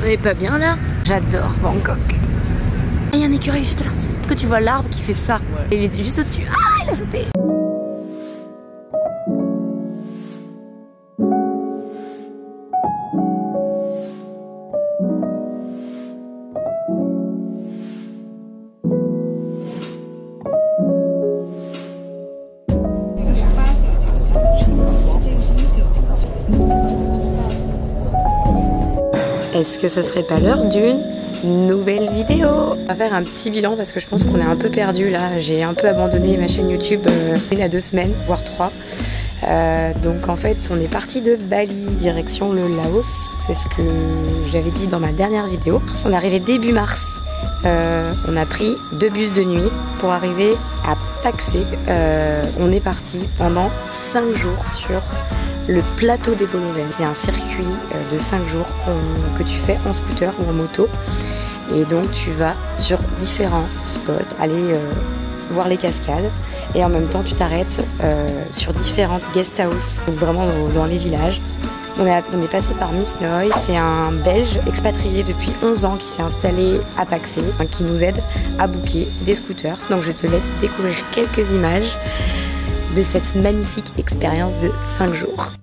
On est pas bien là? J'adore Bangkok. Il y a un écureuil juste là. Est-ce que tu vois l'arbre qui fait ça? Ouais. Il est juste au-dessus. Ah, il a sauté! Est-ce que ça serait pas l'heure d'une nouvelle vidéo? On va faire un petit bilan parce que je pense qu'on est un peu perdu là. J'ai un peu abandonné ma chaîne YouTube une à 2 semaines, voire 3. Donc en fait on est parti de Bali direction le Laos. C'est ce que j'avais dit dans ma dernière vidéo. On est arrivé début mars. On a pris 2 bus de nuit pour arriver à Pak Seh. On est parti pendant 5 jours sur le plateau des Boloven. C'est un circuit de 5 jours que tu fais en scooter ou en moto. Et donc tu vas sur différents spots, aller voir les cascades. Et en même temps tu t'arrêtes sur différentes guest houses, donc vraiment dans les villages. On est passé par Miss Noi, c'est un Belge expatrié depuis 11 ans qui s'est installé à Pak Seh, qui nous aide à booker des scooters. Donc je te laisse découvrir quelques images de cette magnifique expérience de 5 jours.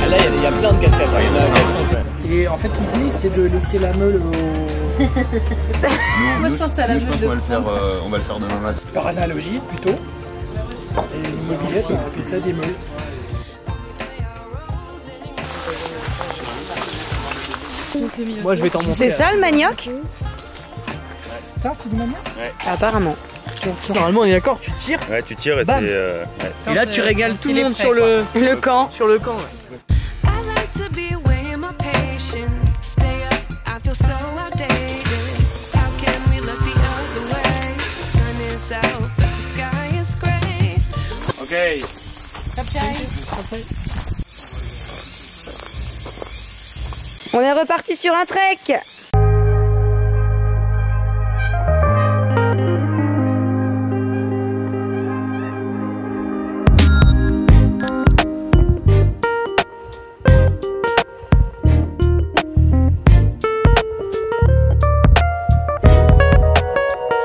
Là, il y a plein de cascades, il y en a 400. Et en fait, l'idée, c'est de laisser la meule au... Moi, je pense à la meule. Je pense qu'on va le faire demain matin. Par analogie, plutôt. Et l'immobilier, on appelle ça des meules. Moi, je vais t'en montrer. C'est ça le manioc? Ça, c'est du manioc? Ouais. Apparemment. Normalement, on est d'accord, tu tires. Ouais, tu tires et Bam. c'est... Et là, tu régales tout le monde prêt, sur le camp. Sur le camp, ouais. Ok. On est reparti sur un trek.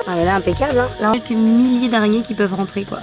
Ah mais là impeccable hein. Là quelques milliers d'araignées qui peuvent rentrer quoi.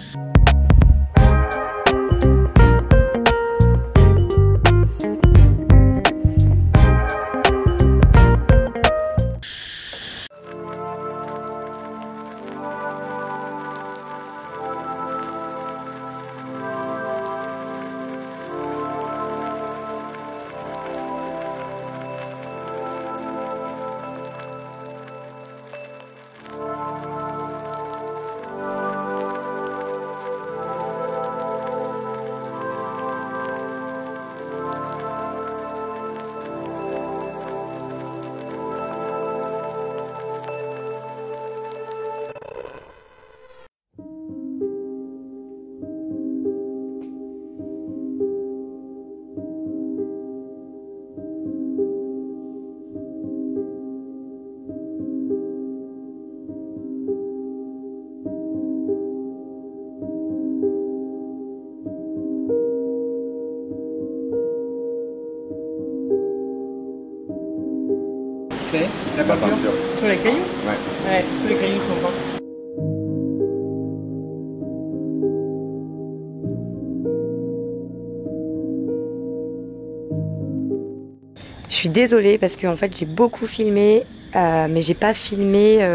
La peinture. Sur les cailloux? Ouais. Ouais, tous les cailloux sont peints. Je suis désolée parce que en fait j'ai beaucoup filmé mais j'ai pas filmé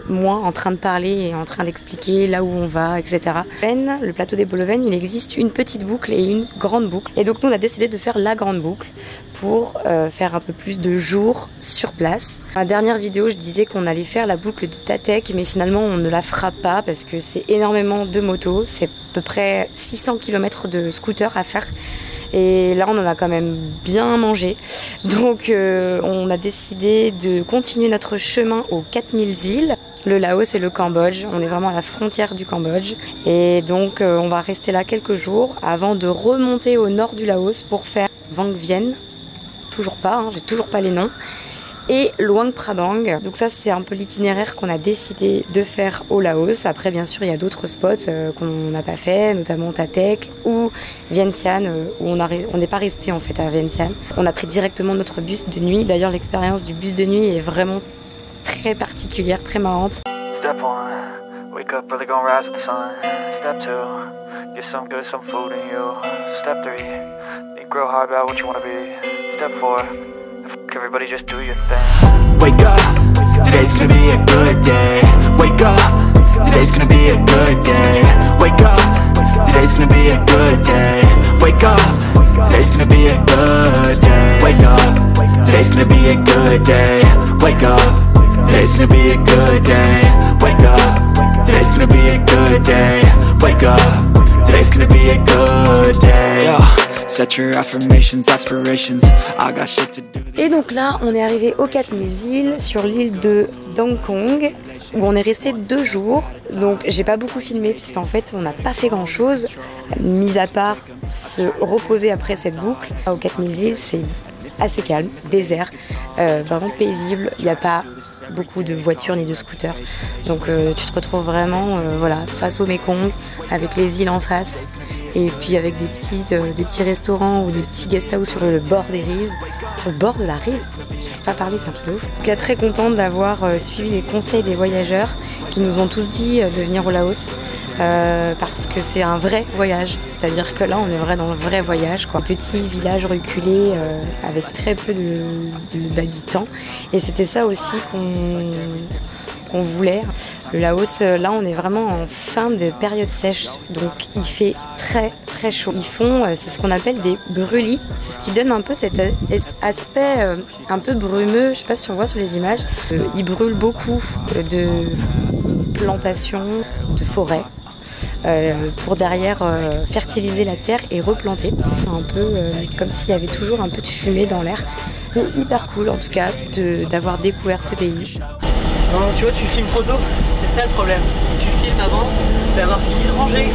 moi en train de parler et en train d'expliquer là où on va, etc. Le plateau des Boloven, il existe une petite boucle et une grande boucle. Et donc nous on a décidé de faire la grande boucle pour faire un peu plus de jours sur place. Dans la dernière vidéo, je disais qu'on allait faire la boucle de Tatek, mais finalement on ne la fera pas parce que c'est énormément de motos, c'est à peu près 600 km de scooter à faire. Et là on en a quand même bien mangé, donc on a décidé de continuer notre chemin aux 4000 îles, le Laos et le Cambodge. On est vraiment à la frontière du Cambodge et donc on va rester là quelques jours avant de remonter au nord du Laos pour faire Vang Vieng, toujours pas, hein, j'ai toujours pas les noms, et Luang Prabang. Donc ça c'est un peu l'itinéraire qu'on a décidé de faire au Laos. Après bien sûr il y a d'autres spots qu'on n'a pas fait, notamment Tatek ou Vientiane, où on n'est pas resté en fait à Vientiane. On a pris directement notre bus de nuit. D'ailleurs l'expérience du bus de nuit est vraiment très particulière, très marrante. Step 1, wake up early, gonna rise with the sun. Step 2, get some good, some food in you. Step 3, think real hard about what you wanna be. Step 4, everybody just do your thing. Wake up, today's gonna be a good day. Wake up, today's gonna be a good day. Wake up, today's gonna be a good day. Wake up, today's gonna be a good day. Wake up, today's gonna be a good day. Wake up, today's gonna be a good day. Wake up, today's gonna be a good day. Wake up, today's gonna be a good day. Yo, set your affirmations, aspirations. I got shit to do. Et donc là, on est arrivé aux 4000 îles, sur l'île de Dang Kong, où on est resté 2 jours. Donc j'ai pas beaucoup filmé, puisqu'en fait on n'a pas fait grand chose, mis à part se reposer après cette boucle. Aux 4000 îles, c'est assez calme, désert, vraiment paisible, il n'y a pas beaucoup de voitures ni de scooters. Donc tu te retrouves vraiment voilà, face au Mekong, avec les îles en face, et puis avec des petits restaurants ou des petits guest house sur le bord des rives. Sur le bord de la rive, j'arrive pas à parler, c'est un truc de ouf. En tout cas, très contente d'avoir suivi les conseils des voyageurs qui nous ont tous dit de venir au Laos. Parce que c'est un vrai voyage, c'est-à-dire que là on est vraiment dans le vrai voyage, quoi. Petit village reculé avec très peu d'habitants, et c'était ça aussi qu'on voulait. Le Laos, là on est vraiment en fin de période sèche, donc il fait très très chaud. Ils font, c'est ce qu'on appelle des brûlis, c'est ce qui donne un peu cet aspect un peu brumeux, je sais pas si on voit sur les images. Ils brûlent beaucoup de plantations, de forêts, pour derrière fertiliser la terre et replanter. Un peu comme s'il y avait toujours un peu de fumée dans l'air. C'est hyper cool en tout cas d'avoir découvert ce pays. Non, tu vois, tu filmes trop tôt, c'est ça le problème. Faut que tu filmes avant d'avoir fini de ranger.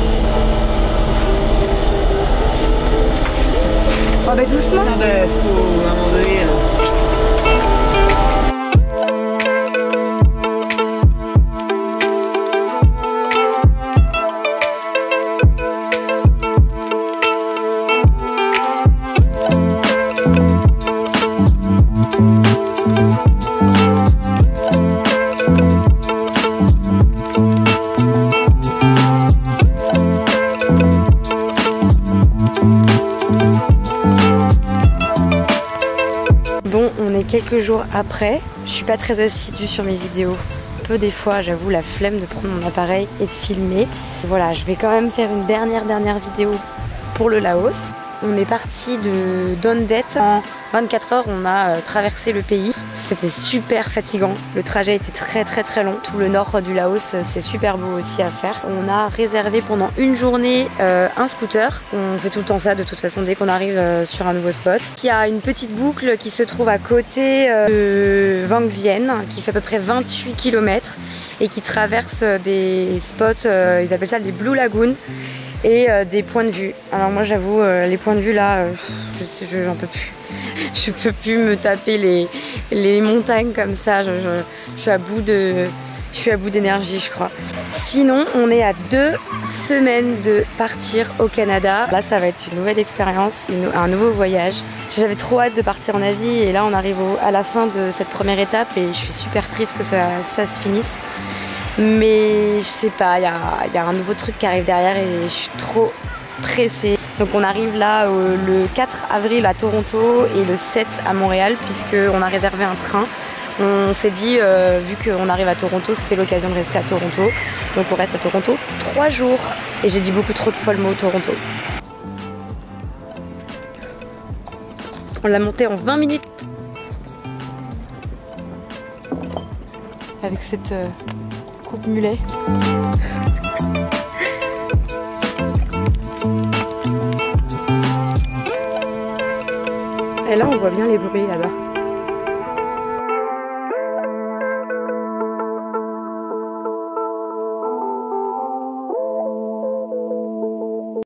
Oh bah doucement. Ah bah faut à un moment donné. Bon, on est quelques jours après. Je suis pas très assidue sur mes vidéos. Un peu des fois, j'avoue, la flemme de prendre mon appareil et de filmer. Voilà, je vais quand même faire une dernière vidéo pour le Laos. On est parti de Don Det. En 24 heures, on a traversé le pays. C'était super fatigant. Le trajet était très long. Tout le nord du Laos, c'est super beau aussi à faire. On a réservé pendant une journée un scooter. On fait tout le temps ça de toute façon dès qu'on arrive sur un nouveau spot. Il y a une petite boucle qui se trouve à côté de Vang Vieng, qui fait à peu près 28 km et qui traverse des spots, ils appellent ça les Blue Lagoon, et des points de vue. Alors moi j'avoue, les points de vue là, j'en peux plus. Je peux plus me taper les montagnes comme ça, je suis à bout d'énergie je crois. Sinon on est à 2 semaines de partir au Canada. Là ça va être une nouvelle expérience, un nouveau voyage. J'avais trop hâte de partir en Asie et là on arrive à la fin de cette première étape et je suis super triste que ça se finisse. Mais je sais pas, il y a un nouveau truc qui arrive derrière et je suis trop pressée. Donc on arrive là le 4 avril à Toronto et le 7 à Montréal puisqu'on a réservé un train On s'est dit, vu qu'on arrive à Toronto, c'était l'occasion de rester à Toronto. Donc on reste à Toronto 3 jours. Et j'ai dit beaucoup trop de fois le mot Toronto. On l'a monté en 20 minutes. Avec cette coupe mulet. Et là on voit bien les bruits là-bas.